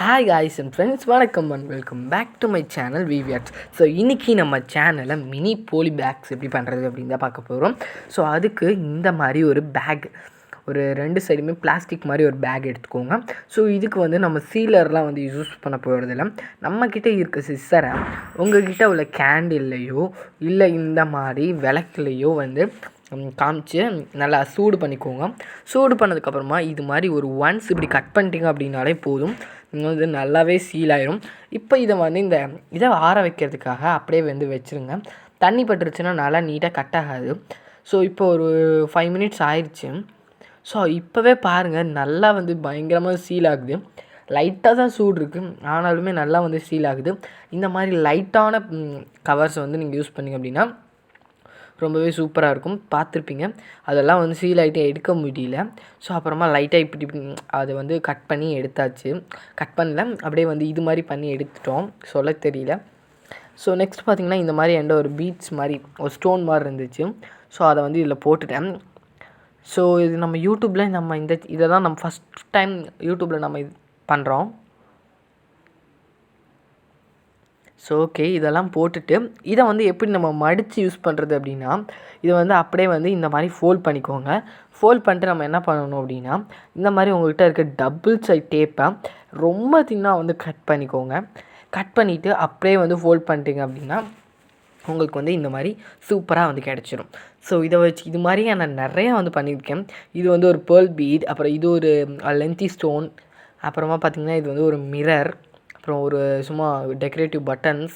Hi guys and friends, வணக்கம் and welcome back to my channel VV Arts. So இன்றைக்கி நம்ம சேனலில் மினி போலி பேக்ஸ் எப்படி பண்ணுறது அப்படின்னு தான் பார்க்க போகிறோம். ஸோ அதுக்கு இந்த மாதிரி ஒரு பேக், ஒரு 2 சைடுமே பிளாஸ்டிக் மாதிரி ஒரு பேக் எடுத்துக்கோங்க. ஸோ இதுக்கு வந்து நம்ம சீலர்லாம் வந்து யூஸ் பண்ண போகிறதில்ல. நம்மக்கிட்ட இருக்க சிஸ்ஸரை உங்கள்கிட்ட உள்ள கேண்டில்லையோ இல்லை இந்த மாதிரி விளக்குலையோ வந்து காமிச்சு நல்லா சூடு பண்ணிக்கோங்க. சூடு பண்ணதுக்கப்புறமா இது மாதிரி ஒரு ஒன்ஸ் இப்படி கட் பண்ணிட்டீங்க அப்படின்னாலே போதும், நீங்கள் வந்து நல்லாவே சீல் ஆயிரும். இப்போ இதை வந்து இதை ஆற வைக்கிறதுக்காக அப்படியே வந்து வச்சுருங்க. தண்ணி பட்டுருச்சுன்னா நல்லா நீட்டாக கட் ஆகாது. ஸோ இப்போ ஒரு 5 மினிட்ஸ் ஆயிடுச்சு. ஸோ இப்போவே பாருங்கள், நல்லா வந்து பயங்கரமாக சீல் ஆகுது. லைட்டாக தான் சூடு இருக்குது, ஆனாலுமே நல்லா வந்து சீல் ஆகுது. இந்த மாதிரி லைட்டான கவர்ஸ் வந்து நீங்கள் யூஸ் பண்ணிங்க அப்படின்னா ரொம்பவே சூப்பராக இருக்கும். பார்த்துருப்பீங்க, அதெல்லாம் வந்து சீல் ஆகிட்டு எடுக்க முடியல. ஸோ அப்புறமா லைட்டாக இப்படி அதை வந்து கட் பண்ணி எடுத்தாச்சு. கட் பண்ணல, அப்படியே வந்து இது மாதிரி பண்ணி எடுத்துட்டோம், சொல்ல தெரியல. ஸோ நெக்ஸ்ட் பார்த்திங்கன்னா, இந்த மாதிரி என்கிட்ட ஒரு பீட்ஸ் மாதிரி ஒரு ஸ்டோன் மாதிரி இருந்துச்சு. ஸோ அதை வந்து இதில் போட்டுட்டேன். ஸோ இது நம்ம யூடியூப்பில் நம்ம இதை தான் நம்ம ஃபஸ்ட் டைம் யூடியூப்பில் நம்ம இது பண்ணுறோம். ஸோ ஓகே, இதெல்லாம் போட்டுட்டு இதை வந்து எப்படி நம்ம மடித்து யூஸ் பண்ணுறது அப்படின்னா, இதை வந்து அப்படியே வந்து இந்த மாதிரி ஃபோல்ட் பண்ணிக்கோங்க. ஃபோல்ட் பண்ணிட்டு நம்ம என்ன பண்ணணும் அப்படின்னா, இந்த மாதிரி உங்கள்கிட்ட இருக்க டபுள் சைட் டேப்பை ரொம்ப தின்னாக வந்து கட் பண்ணிக்கோங்க. கட் பண்ணிவிட்டு அப்படியே வந்து ஃபோல்ட் பண்ணிட்டீங்க அப்படின்னா உங்களுக்கு வந்து இந்த மாதிரி சூப்பராக வந்து கிடச்சிரும். ஸோ இதை வச்சு இது மாதிரியே நான் நிறையா வந்து பண்ணியிருக்கேன். இது வந்து ஒரு பேர்ல் பீட், அப்புறம் இது ஒரு லென்த்தி ஸ்டோன், அப்புறமா பார்த்திங்கன்னா இது வந்து ஒரு மிரர், அப்புறம் ஒரு சும்மா டெக்கரேட்டிவ் பட்டன்ஸ்,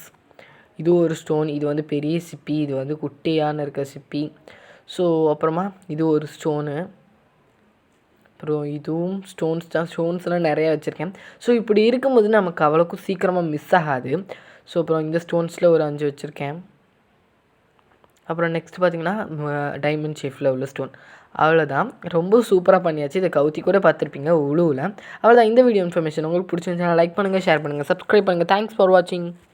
இது ஒரு ஸ்டோன், இது வந்து பெரிய சிப்பி, இது வந்து குட்டியான இருக்க சிப்பி. ஸோ அப்புறமா இது ஒரு ஸ்டோனு, அப்புறம் இதுவும் ஸ்டோன்ஸ் தான். ஸ்டோன்ஸ்லாம் நிறையா வச்சுருக்கேன். ஸோ இப்படி இருக்கும்போது நமக்கு அவ்வளோக்கும் சீக்கிரமாக மிஸ் ஆகாது. ஸோ அப்புறம் இந்த ஸ்டோன்ஸில் ஒரு 5 வச்சுருக்கேன். அப்புறம் நெக்ஸ்ட் பார்த்திங்கன்னா டைமண்ட் ஷேப்பில் உள்ள ஸ்டோன். அவ்வளோதான், ரொம்ப சூப்பராக பண்ணியாச்சு. இதை கவுத்தி கூட பார்த்துருப்பீங்க உழுவில். அவ்வளோதான். இந்த வீடியோ இன்ஃபர்மேஷன் உங்களுக்கு பிடிச்சிருந்துச்சுன்னா லைக் பண்ணுங்கள், ஷேர் பண்ணுங்கள், சப்ஸ்கிரைப் பண்ணுங்கள். தேங்க்ஸ் ஃபார் வாட்சிங்.